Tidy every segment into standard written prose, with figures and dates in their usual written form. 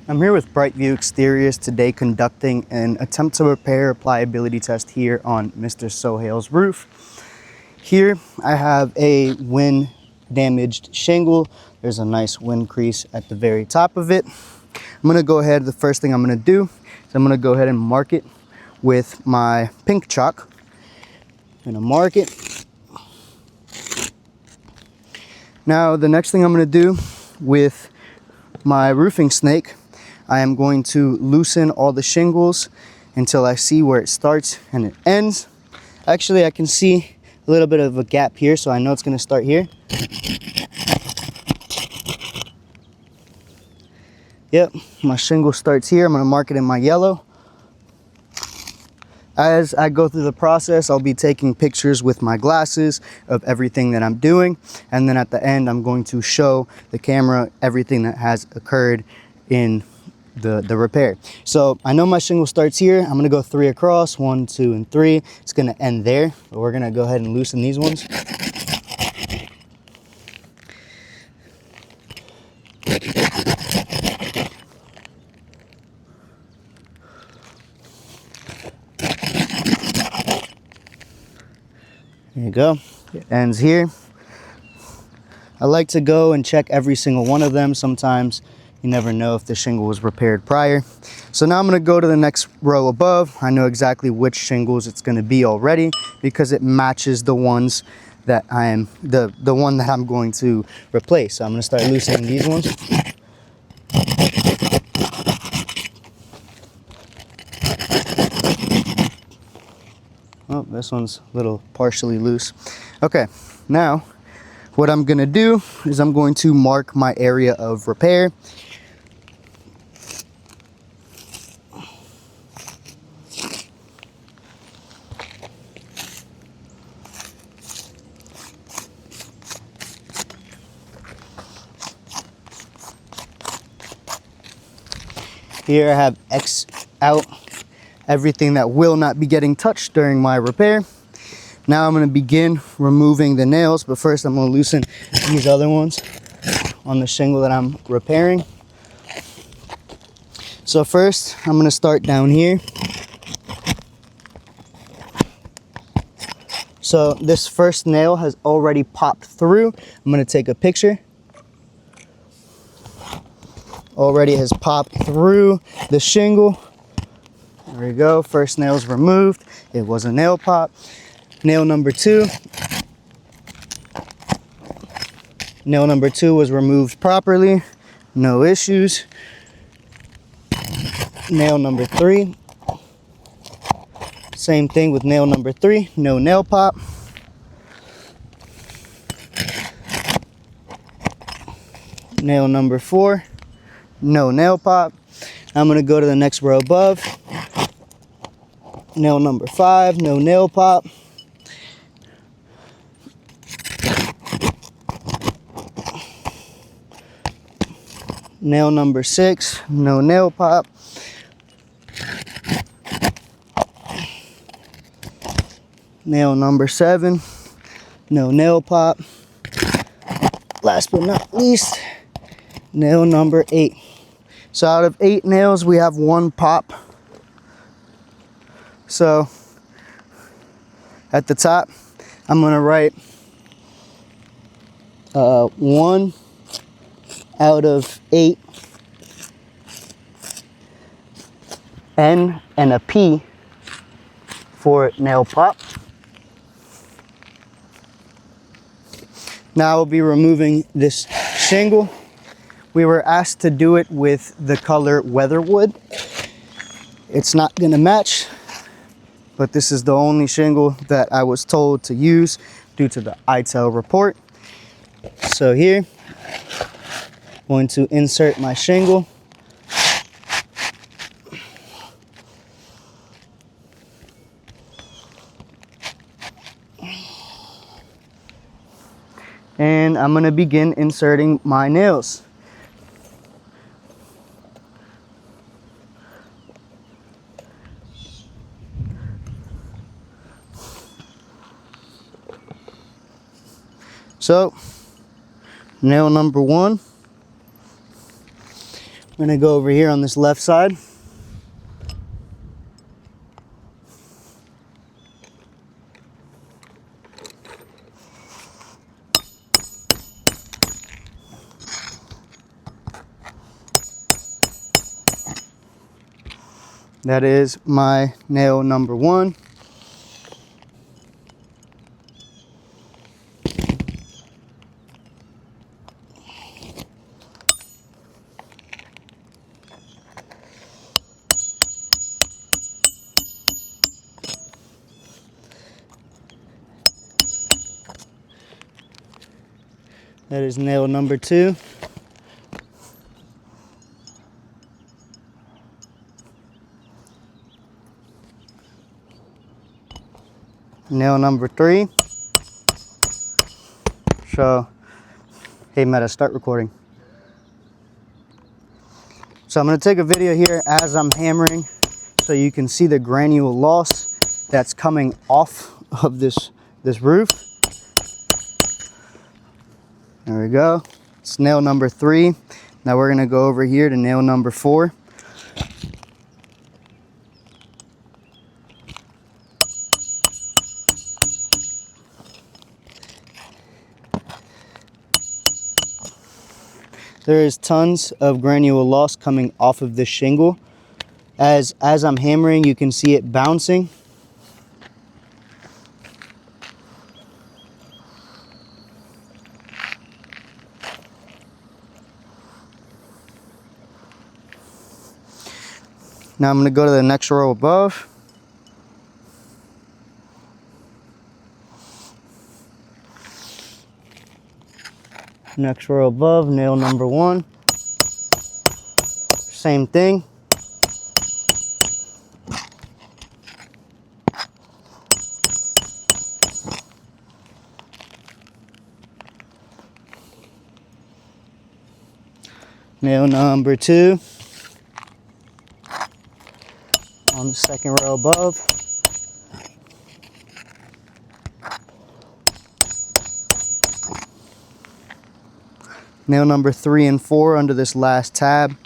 I'm here with Brightview Exteriors today conducting an attempt to repair pliability test here on Mr. Sohail's roof. Here I have a wind damaged shingle. There's a nice wind crease at the very top of it. I'm gonna go ahead, the first thing I'm gonna do is I'm gonna go ahead and mark it with my pink chalk. I'm gonna mark it. Now the next thing I'm gonna do with my roofing snake, I am going to loosen all the shingles until I see where it starts and it ends. Actually, I can see a little bit of a gap here, so I know it's going to start here. Yep, my shingle starts here. I'm going to mark it in my yellow. As I go through the process, I'll be taking pictures with my glasses of everything that I'm doing, and then at the end I'm going to show the camera everything that has occurred in the repair. So I know my shingle starts here. I'm going to go 3 across, 1, 2, and 3. It's going to end there, but we're going to go ahead and loosen these ones. There you go. It ends here. I like to go and check every single one of them. Sometimes you never know if the shingle was repaired prior. So now I'm going to go to the next row above. I know exactly which shingles it's going to be already because it matches the ones that the one that I'm going to replace. So I'm going to start loosening these ones. Oh, this one's a little partially loose. Okay, now what I'm going to do is I'm going to mark my area of repair. Here I have X out everything that will not be getting touched during my repair. Now I'm going to begin removing the nails, but first I'm going to loosen these other ones on the shingle that I'm repairing. So first I'm going to start down here. So this first nail has already popped through. I'm going to take a picture. Already has popped through the shingle. There we go. First nail's removed. It was a nail pop. Nail number 2. Nail number 2 was removed properly. No issues. Nail number 3. Same thing with nail number 3. No nail pop. Nail number 4. No nail pop. I'm going to go to the next row above. Nail number 5. No nail pop. Nail number 6. No nail pop. Nail number 7. No nail pop. Last but not least, nail number 8. So out of 8 nails, we have 1 pop. So at the top, I'm going to write 1 out of 8 N and a P for nail pop. Now I'll be removing this shingle. We were asked to do it with the color Weatherwood. It's not going to match, but this is the only shingle that I was told to use due to the ITEL report. So here, I'm going to insert my shingle. And I'm going to begin inserting my nails. So, nail number 1, I'm gonna go over here on this left side. That is my nail number 1. That is nail number 2. Nail number 3. So, hey Meta, start recording. So I'm going to take a video here as I'm hammering so you can see the granule loss that's coming off of this roof. There we go. It's nail number 3. Now we're going to go over here to nail number 4. There is tons of granule loss coming off of this shingle. As I'm hammering, you can see it bouncing. Now I'm going to go to the next row above. Next row above, nail number 1. Same thing. Nail number 2 on the second row above. Nail number 3 and 4 under this last tab.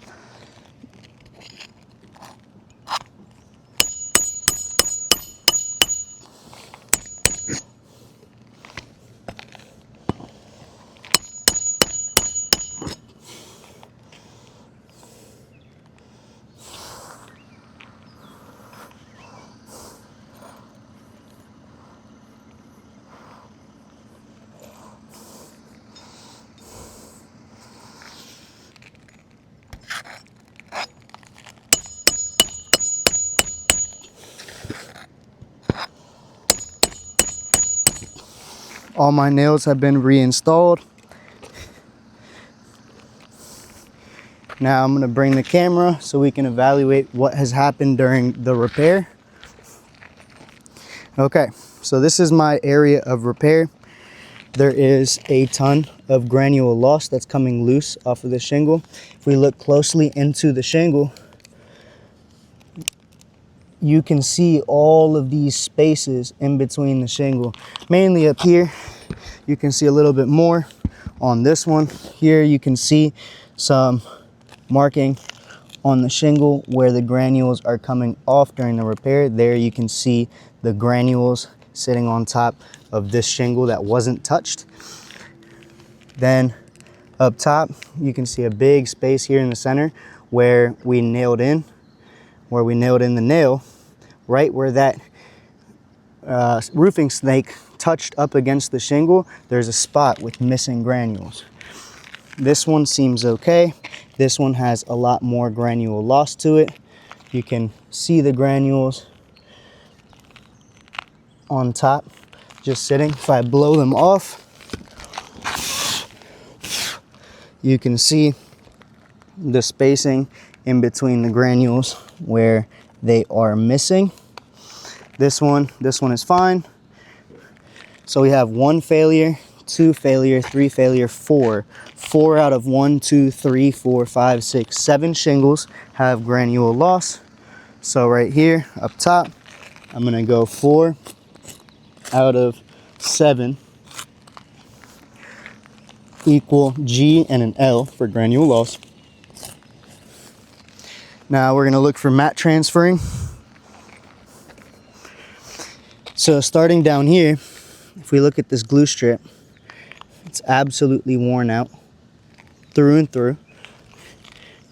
All my nails have been reinstalled. Now I'm going to bring the camera so we can evaluate what has happened during the repair. Okay, so this is my area of repair. There is a ton of granule loss that's coming loose off of the shingle. If we look closely into the shingle, you can see all of these spaces in between the shingle. Mainly up here, you can see a little bit more on this one. Here you can see some marking on the shingle where the granules are coming off during the repair. There you can see the granules sitting on top of this shingle that wasn't touched. Then up top, you can see a big space here in the center where we nailed in the nail, right where that roofing snake touched up against the shingle. There's a spot with missing granules. This one seems okay. This one has a lot more granule loss to it. You can see the granules on top just sitting. If I blow them off, you can see the spacing in between the granules where they are missing. This one is fine. So we have 1 failure, 2 failure, 3 failure, 4. 4 out of 1, 2, 3, 4, 5, 6, 7 shingles have granule loss. So right here up top, I'm gonna go 4 out of 7 equal G and an L for granule loss. Now we're gonna look for mat transferring. So starting down here, if we look at this glue strip, it's absolutely worn out through and through.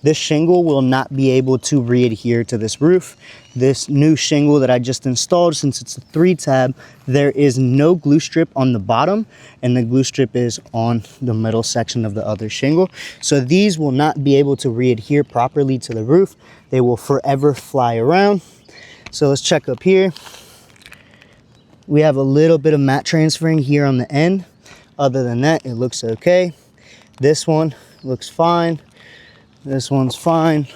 This shingle will not be able to re-adhere to this roof. This new shingle that I just installed, since it's a 3-tab, there is no glue strip on the bottom, and the glue strip is on the middle section of the other shingle. So these will not be able to re-adhere properly to the roof. They will forever fly around. So let's check up here. We have a little bit of mat transferring here on the end. Other than that, it looks okay. This one looks fine. This one's fine,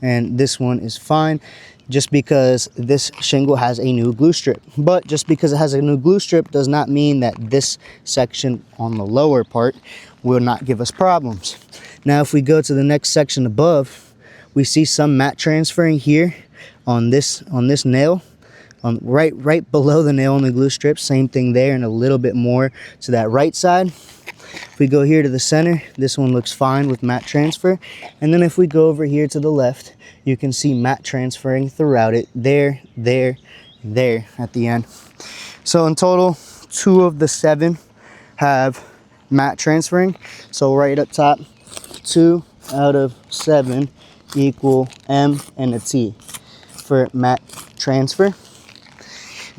and this one is fine, just because this shingle has a new glue strip. But just because it has a new glue strip does not mean that this section on the lower part will not give us problems. Now, if we go to the next section above, we see some mat transferring here on this nail, right below the nail on the glue strip. Same thing there, and a little bit more to that right side. If we go here to the center, this one looks fine with mat transfer. And then if we go over here to the left, you can see mat transferring throughout it. There, there, there at the end. So in total, 2 of the 7 have mat transferring. So right up top, 2 out of 7 equal M and a T for mat transfer.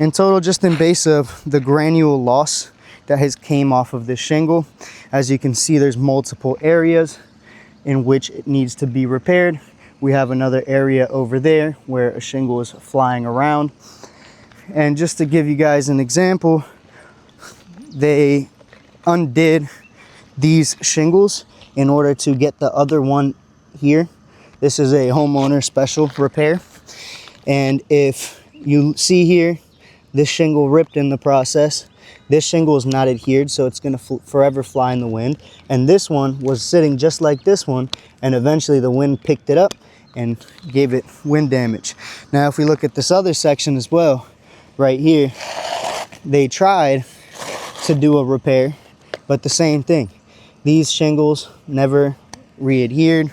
In total, just in base of the granule loss that has came off of this shingle, as you can see, there's multiple areas in which it needs to be repaired. We have another area over there where a shingle is flying around. And just to give you guys an example, they undid these shingles in order to get the other one here. This is a homeowner special repair. And if you see here, this shingle ripped in the process. This shingle is not adhered, so it's going to forever fly in the wind. And this one was sitting just like this one, and eventually the wind picked it up and gave it wind damage. Now, if we look at this other section as well, right here, they tried to do a repair, but the same thing. These shingles never re-adhered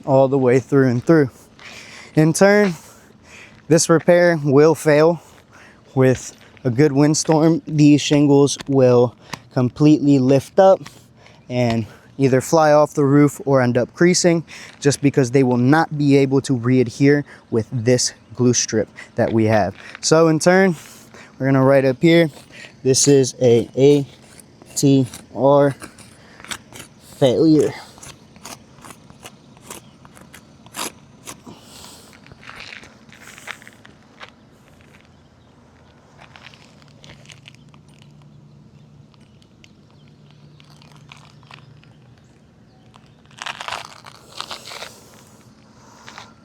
all the way through and through. In turn, this repair will fail. With a good windstorm, these shingles will completely lift up and either fly off the roof or end up creasing, just because they will not be able to re-adhere with this glue strip that we have. So in turn, we're gonna write up here, this is a ATR failure.